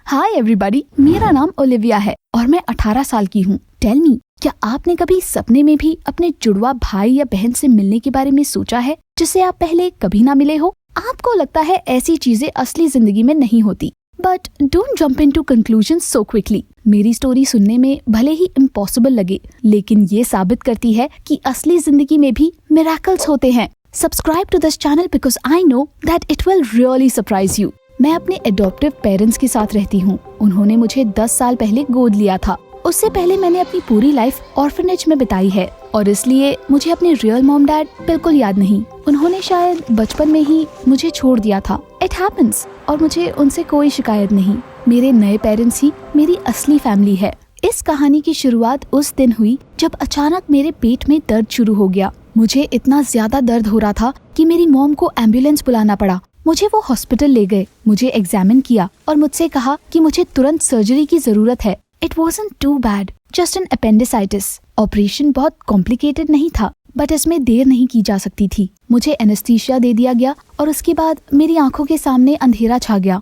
Hi everybody, मेरा नाम Olivia है और मैं 18 साल की हूँ। टेल मी, क्या आपने कभी सपने में भी अपने जुड़वा भाई या बहन से मिलने के बारे में सोचा है जिससे आप पहले कभी ना मिले हो? आपको लगता है ऐसी चीजें असली जिंदगी में नहीं होती, but don't jump into conclusions so quickly. मेरी स्टोरी सुनने में भले ही इम्पॉसिबल लगे, लेकिन ये साबित करती है कि असली जिंदगी में भी मिरेकल्स होते हैं। Subscribe to this channel because I know that it will really surprise you. मैं अपने एडॉप्टिव पेरेंट्स के साथ रहती हूँ। उन्होंने मुझे 10 साल पहले गोद लिया था। उससे पहले मैंने अपनी पूरी लाइफ ऑर्फनेज में बिताई है और इसलिए मुझे अपने रियल मॉम डैड बिल्कुल याद नहीं। उन्होंने शायद बचपन में ही मुझे छोड़ दिया था। इट हैपेंस और मुझे उनसे कोई शिकायत नहीं। मेरे नए पेरेंट्स ही मेरी असली फैमिली है। इस कहानी की शुरुआत उस दिन हुई जब अचानक मेरे पेट में दर्द शुरू हो गया। मुझे इतना ज्यादा दर्द हो रहा था कि मेरी मॉम को एम्बुलेंस बुलाना पड़ा। मुझे वो हॉस्पिटल ले गए, मुझे एग्जामिन किया और मुझसे कहा कि मुझे तुरंत सर्जरी की जरूरत है। It wasn't too bad, just an appendicitis. Operation बहुत कॉम्प्लिकेटेड नहीं था, बट इसमें देर नहीं की जा सकती थी। मुझे एनेस्थीसिया दे दिया गया और उसके बाद मेरी आंखों के सामने अंधेरा छा गया।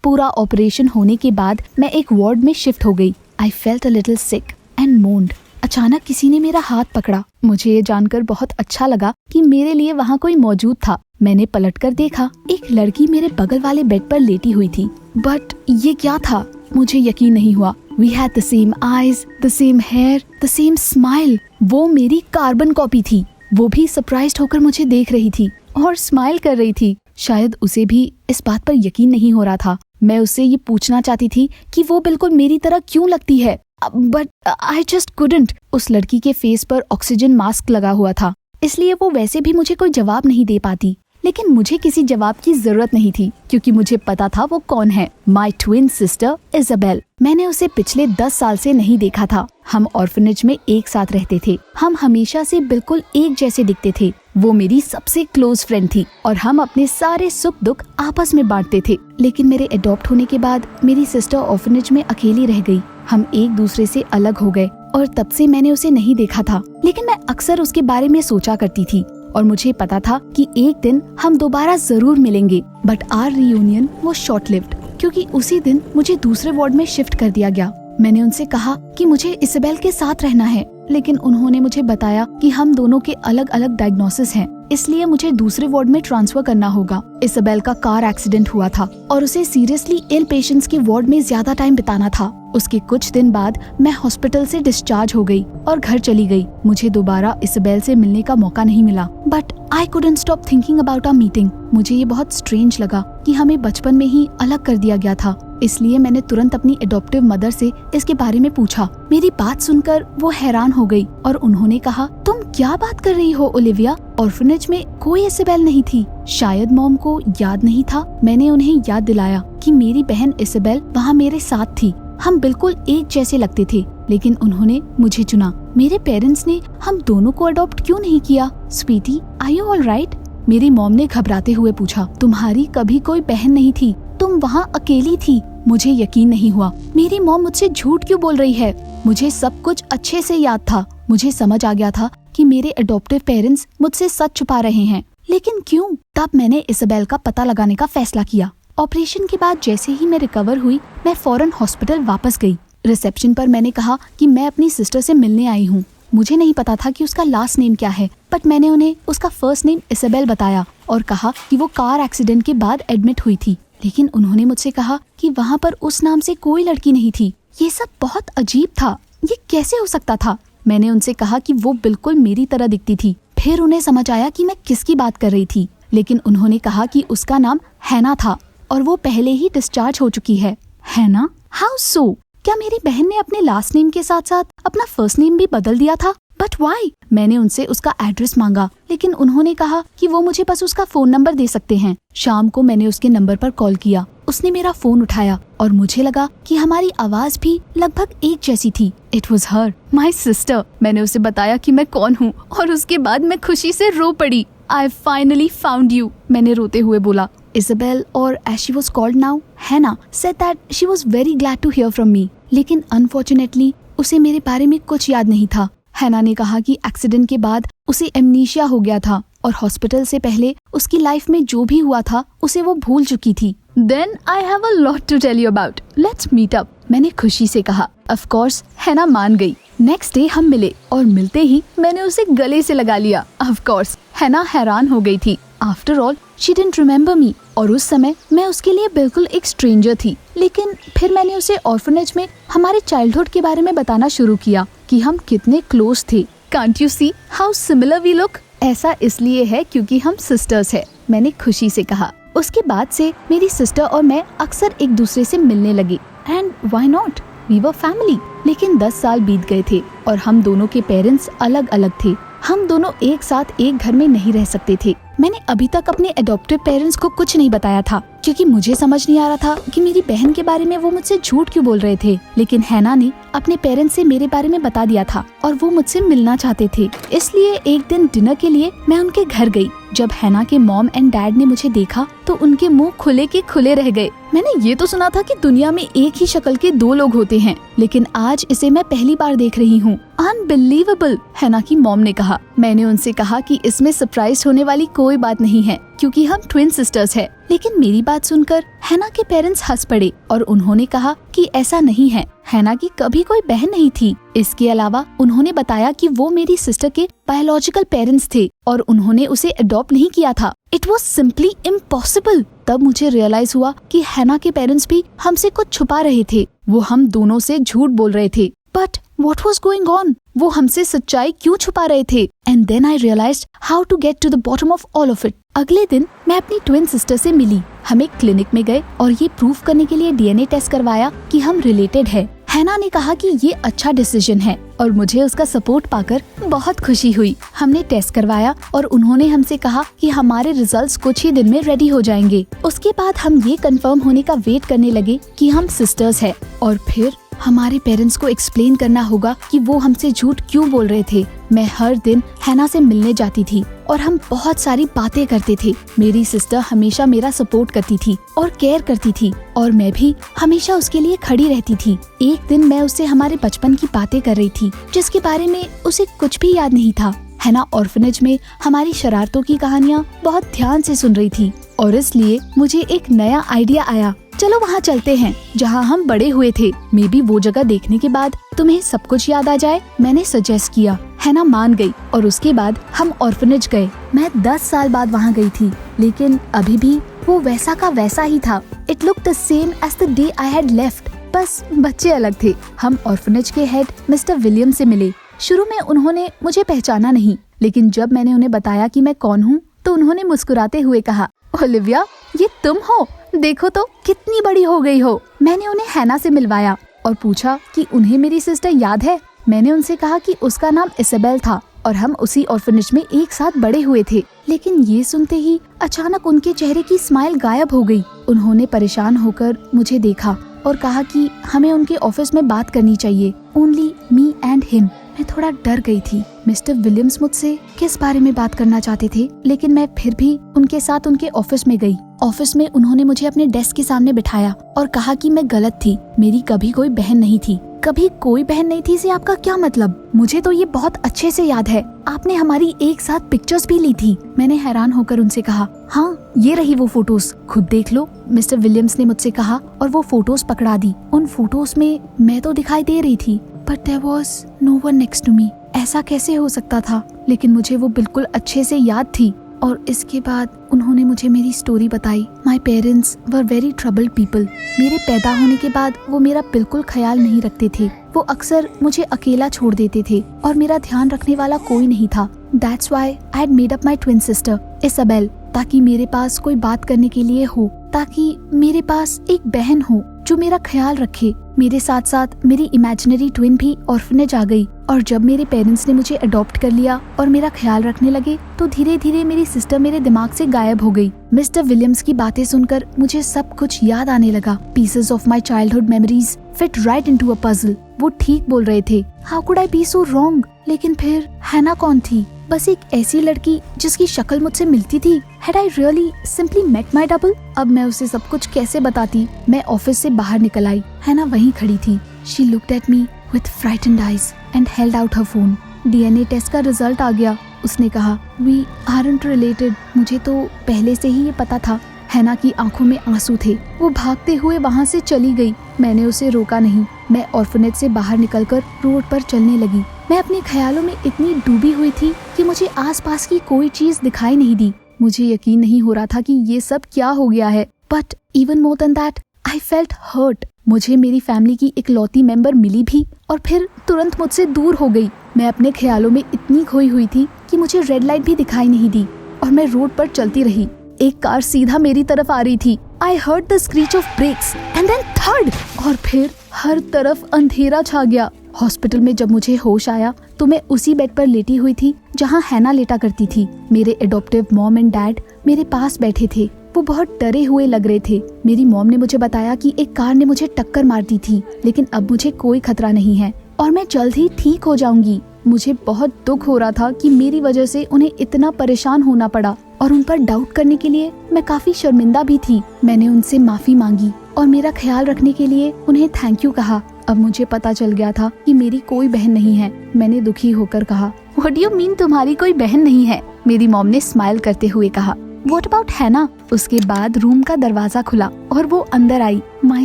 पूरा ऑपरेशन होने के बाद मैं एक वार्ड में शिफ्ट हो गई। I felt a little sick and moaned. अचानक किसी ने मेरा हाथ पकड़ा। मुझे ये जानकर बहुत अच्छा लगा कि मेरे लिए वहाँ कोई मौजूद था। मैंने पलटकर देखा, एक लड़की मेरे बगल वाले बेड पर लेटी हुई थी। बट ये क्या था? मुझे यकीन नहीं हुआ। We had the same eyes, the same hair, the same smile. वो मेरी कार्बन कॉपी थी। वो भी सरप्राइज्ड होकर मुझे देख रही थी और स्माइल कर रही थी। शायद उसे भी इस बात पर यकीन नहीं हो रहा था। मैं उससे ये पूछना चाहती थी कि वो बिल्कुल मेरी तरह क्यों लगती है, बट आई जस्ट कुडंट। उस लड़की के फेस पर ऑक्सीजन मास्क लगा हुआ था, इसलिए वो वैसे भी मुझे कोई जवाब नहीं दे पाती। लेकिन मुझे किसी जवाब की जरूरत नहीं थी क्योंकि मुझे पता था वो कौन है। माई ट्विन सिस्टर इजाबेल। मैंने उसे पिछले 10 साल से नहीं देखा था। हम ऑर्फनेज में एक साथ रहते थे। हम हमेशा से बिल्कुल एक जैसे दिखते थे। वो मेरी सबसे क्लोज फ्रेंड थी और हम अपने सारे सुख दुख आपस में बांटते थे। लेकिन मेरे अडॉप्ट होने के बाद मेरी सिस्टर ऑर्फनेज में अकेली रह गई। हम एक दूसरे से अलग हो गए और तब से मैंने उसे नहीं देखा था। लेकिन मैं अक्सर उसके बारे में सोचा करती थी और मुझे पता था कि एक दिन हम दोबारा जरूर मिलेंगे। बट आवर रियूनियन वो शॉर्ट लिव्ड क्योंकि उसी दिन मुझे दूसरे वार्ड में शिफ्ट कर दिया गया। मैंने उनसे कहा कि मुझे इसाबेल के साथ रहना है, लेकिन उन्होंने मुझे बताया कि हम दोनों के अलग अलग डायग्नोसिस हैं, इसलिए मुझे दूसरे वार्ड में ट्रांसफर करना होगा। इसाबेल का कार एक्सीडेंट हुआ था और उसे सीरियसली इल पेशेंट्स के वार्ड में ज्यादा टाइम बिताना था। उसके कुछ दिन बाद मैं हॉस्पिटल से डिस्चार्ज हो गई और घर चली गई। मुझे दोबारा इसाबेल से मिलने का मौका नहीं मिला, but I couldn't stop thinking about our meeting. मुझे ये बहुत स्ट्रेंज लगा कि हमें बचपन में ही अलग कर दिया गया था। इसलिए मैंने तुरंत अपनी एडॉप्टिव मदर से इसके बारे में पूछा। मेरी बात सुनकर वो हैरान हो गई और उन्होंने कहा, तुम क्या बात कर रही हो ओलिविया? ऑर्फनेज में कोई इसाबेल नहीं थी। शायद मॉम को याद नहीं था। मैंने उन्हें याद दिलाया कि मेरी बहन इसाबेल वहाँ मेरे साथ थी। हम बिल्कुल एक जैसे लगते थे, लेकिन उन्होंने मुझे चुना। मेरे पेरेंट्स ने हम दोनों को अडॉप्ट क्यों नहीं किया? Sweetie, are you all right? मेरी मॉम ने घबराते हुए पूछा। तुम्हारी कभी कोई बहन नहीं थी, तुम वहाँ अकेली थी। मुझे यकीन नहीं हुआ। मेरी मॉम मुझसे झूठ क्यों बोल रही है? मुझे सब कुछ अच्छे से याद था। मुझे समझ आ गया था कि मेरे अडॉप्टिव पेरेंट्स मुझसे सच छुपा रहे हैं, लेकिन क्यों? तब मैंने इसाबेल का पता लगाने का फैसला किया। ऑपरेशन के बाद जैसे ही मैं रिकवर हुई, मैं फौरन हॉस्पिटल वापस गई। रिसेप्शन पर मैंने कहा कि मैं अपनी सिस्टर से मिलने आई हूँ। मुझे नहीं पता था कि उसका लास्ट नेम क्या है, बट मैंने उन्हें उसका फर्स्ट नेम इसाबेल बताया और कहा कि वो कार एक्सीडेंट के बाद एडमिट हुई थी। लेकिन उन्होंने मुझसे कहा कि वहाँ पर उस नाम से कोई लड़की नहीं थी। ये सब बहुत अजीब था। ये कैसे हो सकता था? मैंने उनसे कहा कि वो बिल्कुल मेरी तरह दिखती थी। फिर उन्हें समझ आया कि मैं किसकी बात कर रही थी, लेकिन उन्होंने कहा कि उसका नाम हैना था और वो पहले ही डिस्चार्ज हो चुकी है। हैना? How so? क्या मेरी बहन ने अपने लास्ट नेम के साथ साथ अपना फर्स्ट नेम भी बदल दिया था? But why? मैंने उनसे उसका एड्रेस मांगा, लेकिन उन्होंने कहा कि वो मुझे बस उसका फोन नंबर दे सकते हैं। शाम को मैंने उसके नंबर पर कॉल किया। उसने मेरा फोन उठाया और मुझे लगा कि हमारी आवाज भी लगभग एक जैसी थी। It was her, my sister. मैंने उसे बताया कि मैं कौन हूँ और उसके बाद मैं खुशी से रो पड़ी। आई फाइनली फाउंड यू, मैंने रोते हुए बोला। इसाबेल, और as she was called now, Hannah, said that she was very glad to hear from me. लेकिन अनफॉर्चुनेटली उसे मेरे बारे में कुछ याद नहीं था। हैना ने कहा कि एक्सीडेंट के बाद उसे एमनीशिया हो गया था और हॉस्पिटल से पहले उसकी लाइफ में जो भी हुआ था उसे वो भूल चुकी थी। Then I have a lot to tell you about. Let's meet up. मैंने खुशी से कहा। Of course, हैना मान गई। नेक्स्ट डे हम मिले और मिलते ही मैंने उसे गले से लगा लिया। Of course, हैना हैरान हो गई थी। After all, she didn't remember me. और उस समय मैं उसके लिए बिल्कुल एक स्ट्रेंजर थी। लेकिन फिर मैंने उसे ऑर्फनेज में हमारे चाइल्डहुड के बारे में बताना शुरू किया कि हम कितने क्लोज थे। Can't you see how similar we look? ऐसा इसलिए है क्योंकि हम सिस्टर्स हैं, मैंने खुशी से कहा। उसके बाद से मेरी सिस्टर और मैं अक्सर एक दूसरे से मिलने लगे। And why not, we were family. लेकिन 10 साल बीत गए थे और हम दोनों के पेरेंट्स अलग अलग थे। हम दोनों एक साथ एक घर में नहीं रह सकते थे। मैंने अभी तक अपने एडॉप्टिव पेरेंट्स को कुछ नहीं बताया था क्योंकि मुझे समझ नहीं आ रहा था कि मेरी बहन के बारे में वो मुझसे झूठ क्यों बोल रहे थे। लेकिन हैना ने अपने पेरेंट्स से मेरे बारे में बता दिया था और वो मुझसे मिलना चाहते थे। इसलिए एक दिन डिनर के लिए मैं उनके घर गई। जब हैना के मॉम एंड डैड ने मुझे देखा तो उनके मुंह खुले के खुले रह गए। मैंने ये तो सुना था कि दुनिया में एक ही शक्ल के 2 लोग होते हैं, लेकिन आज इसे मैं पहली बार देख रही हूँ। अनबिलीवेबल, हैना की मॉम ने कहा। मैंने उनसे कहा कि इसमें सरप्राइज होने वाली कोई बात नहीं है क्योंकि हम ट्विन सिस्टर्स हैं। लेकिन मेरी बात सुनकर हैना के पेरेंट्स हंस पड़े और उन्होंने कहा कि ऐसा नहीं है, हैना की कभी कोई बहन नहीं थी। इसके अलावा उन्होंने बताया कि वो मेरी सिस्टर के बायोलॉजिकल पेरेंट्स थे और उन्होंने उसे अडॉप्ट नहीं किया था। It was simply impossible. तब मुझे रियलाइज हुआ कि हैना के पेरेंट्स भी हमसे कुछ छुपा रहे थे। वो हम दोनों से झूठ बोल रहे थे। But what was going on? वो हमसे सच्चाई क्यों छुपा रहे थे? And then I realized how to get to the bottom of all of it. अगले दिन मैं अपनी ट्विन सिस्टर से मिली। हम एक क्लिनिक में गए और ये प्रूफ करने के लिए डीएनए टेस्ट करवाया कि हम रिलेटेड है। हैना ने कहा कि ये अच्छा डिसीजन है और मुझे उसका सपोर्ट पाकर बहुत खुशी हुई। हमने टेस्ट करवाया और उन्होंने हमसे कहा कि हमारे रिजल्ट्स कुछ ही दिन में रेडी हो जाएंगे। उसके बाद हम ये कंफर्म होने का वेट करने लगे कि हम सिस्टर्स हैं और फिर हमारे पेरेंट्स को एक्सप्लेन करना होगा कि वो हमसे झूठ क्यों बोल रहे थे। मैं हर दिन हैना से मिलने जाती थी और हम बहुत सारी बातें करते थे। मेरी सिस्टर हमेशा मेरा सपोर्ट करती थी और केयर करती थी और मैं भी हमेशा उसके लिए खड़ी रहती थी। एक दिन मैं उससे हमारे बचपन की बातें कर रही थी जिसके बारे में उसे कुछ भी याद नहीं था। हैना ऑर्फनेज में हमारी शरारतों की कहानियाँ बहुत ध्यान से सुन रही थी और इसलिए मुझे एक नया आइडिया आया। चलो वहाँ चलते हैं जहाँ हम बड़े हुए थे। मे बी वो जगह देखने के बाद तुम्हें सब कुछ याद आ जाए, मैंने सजेस्ट किया। हैना मान गई और उसके बाद हम ऑर्फनेज गए। मैं 10 साल बाद वहाँ गई थी, लेकिन अभी भी वो वैसा का वैसा ही था। It look the same as the day I had left, बस बच्चे अलग थे। हम ऑर्फनेज के हेड मिस्टर विलियम से मिले। शुरू में उन्होंने मुझे पहचाना नहीं, लेकिन जब मैंने उन्हें बताया कि मैं कौन हूँ तो उन्होंने मुस्कुराते हुए कहा, ओलिविया ये तुम हो, देखो तो कितनी बड़ी हो गई हो। मैंने उन्हें हैना से मिलवाया और पूछा कि उन्हें मेरी सिस्टर याद है। मैंने उनसे कहा कि उसका नाम इसाबेल था और हम उसी ऑर्फनेज में एक साथ बड़े हुए थे। लेकिन ये सुनते ही अचानक उनके चेहरे की स्माइल गायब हो गई। उन्होंने परेशान होकर मुझे देखा और कहा कि हमें उनके ऑफिस में बात करनी चाहिए, ओनली मी एंड हिम। मैं थोड़ा डर गई थी। मिस्टर विलियम्स मुझसे किस बारे में बात करना चाहते थे, लेकिन मैं फिर भी उनके साथ उनके ऑफिस में गई। ऑफिस में उन्होंने मुझे अपने डेस्क के सामने बिठाया और कहा कि मैं गलत थी, मेरी कभी कोई बहन नहीं थी। कभी कोई बहन नहीं थी से आपका क्या मतलब? मुझे तो ये बहुत अच्छे से याद है, आपने हमारी एक साथ पिक्चर्स भी ली थी। मैंने हैरान होकर उनसे कहा, हाँ ये रही वो फोटोज, खुद देख लो। मिस्टर विलियम्स ने मुझसे कहा और वो फोटोज पकड़ा दी। उन फोटोज में मैं तो दिखाई दे रही थी, but there was no one next to me. ऐसा कैसे हो सकता था? लेकिन मुझे वो बिल्कुल अच्छे से याद थी। और इसके बाद उन्होंने मुझे मेरी स्टोरी बताई। My parents were very troubled people. मेरे पैदा होने के बाद वो मेरा बिल्कुल ख्याल नहीं रखते थे। वो अक्सर मुझे अकेला छोड़ देते थे और मेरा ध्यान रखने वाला कोई नहीं था। That's why I had made up my twin sister Isabel, ताकि मेरे पास कोई बात करने के लिए हो, ताकि मेरे पास एक बहन हो जो मेरा ख्याल रखे। मेरे साथ साथ मेरी इमेजिनरी ट्विन भी ऑर्फनेज आ गई और जब मेरे पेरेंट्स ने मुझे अडॉप्ट कर लिया और मेरा ख्याल रखने लगे तो धीरे धीरे मेरी सिस्टर मेरे दिमाग से गायब हो गई। मिस्टर विलियम्स की बातें सुनकर मुझे सब कुछ याद आने लगा। Pieces of my childhood memories fit right into a puzzle. वो ठीक बोल रहे थे। How could I be so wrong? लेकिन फिर हैना कौन थी? बस एक ऐसी लड़की जिसकी शक्ल मुझसे मिलती थी। Had I really simply met my double? अब मैं उसे सब कुछ कैसे बताती? मैं ऑफिस से बाहर निकल आई। हैना वहीं खड़ी थी। She looked at me with frightened eyes and held out her phone. DNA test का रिजल्ट आ गया। उसने कहा, We aren't related. मुझे तो पहले से ही ये पता था, हैना की आंखों में आंसू थे। वो भागते हुए वहाँ से चली गई। मैंने उसे रोका नहीं। मैं ऑर्फनेज से बाहर निकलकर रोड पर चलने लगी। मैं अपने ख्यालों में इतनी डूबी हुई थी कि मुझे आसपास की कोई चीज दिखाई नहीं दी। मुझे यकीन नहीं हो रहा था कि ये सब क्या हो गया है। But even more than that, I felt hurt. मुझे मेरी फैमिली की इकलौती मेंबर मिली भी और फिर तुरंत मुझसे दूर हो गई। मैं अपने ख्यालों में इतनी खोई हुई थी कि मुझे रेड लाइट भी दिखाई नहीं दी और मैं रोड पर चलती रही। एक कार सीधा मेरी तरफ आ रही थी। I heard the screech of brakes and then थर्ड, और फिर हर तरफ अंधेरा छा गया। हॉस्पिटल में जब मुझे होश आया तो मैं उसी बेड पर लेटी हुई थी जहां हैना लेटा करती थी। मेरे एडॉप्टिव मॉम एंड डैड मेरे पास बैठे थे। वो बहुत डरे हुए लग रहे थे। मेरी मॉम ने मुझे बताया कि एक कार ने मुझे टक्कर मार दी थी, लेकिन अब मुझे कोई खतरा नहीं है और मैं जल्द ही ठीक हो जाऊंगी। मुझे बहुत दुख हो रहा था कि मेरी वजह से उन्हें इतना परेशान होना पड़ा और उन पर डाउट करने के लिए मैं काफी शर्मिंदा भी थी। मैंने उनसे माफी मांगी और मेरा ख्याल रखने के लिए उन्हें थैंक यू कहा। अब मुझे पता चल गया था कि मेरी कोई बहन नहीं है। मैंने दुखी होकर कहा, व्हाट डू यू मीन तुम्हारी कोई बहन नहीं है? मेरी मॉम ने स्माइल करते हुए कहा, व्हाट अबाउट हैना? उसके बाद रूम का दरवाजा खुला और वो अंदर आई। माय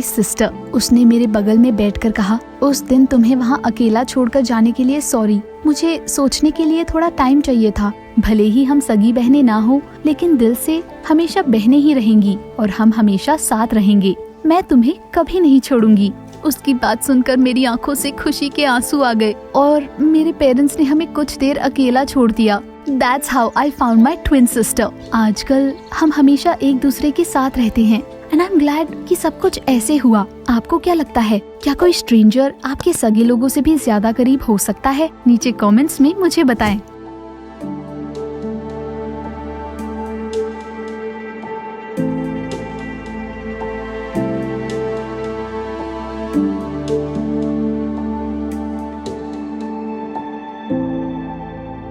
सिस्टर, उसने मेरे बगल में बैठकर कहा, उस दिन तुम्हें वहाँ अकेला छोड़कर जाने के लिए सॉरी। मुझे सोचने के लिए थोड़ा टाइम चाहिए था। भले ही हम सगी बहनें ना हो, लेकिन दिल से हमेशा बहनें ही रहेंगी और हम हमेशा साथ रहेंगे। मैं तुम्हें कभी नहीं छोड़ूंगी। उसकी बात सुनकर मेरी आंखों से खुशी के आंसू आ गए और मेरे पेरेंट्स ने हमें कुछ देर अकेला छोड़ दिया। That's how I found my twin sister. आजकल हम हमेशा एक दूसरे के साथ रहते हैं and I'm glad कि सब कुछ ऐसे हुआ। आपको क्या लगता है, क्या कोई स्ट्रेंजर आपके सगे लोगों से भी ज्यादा करीब हो सकता है? नीचे कमेंट्स में मुझे बताएं।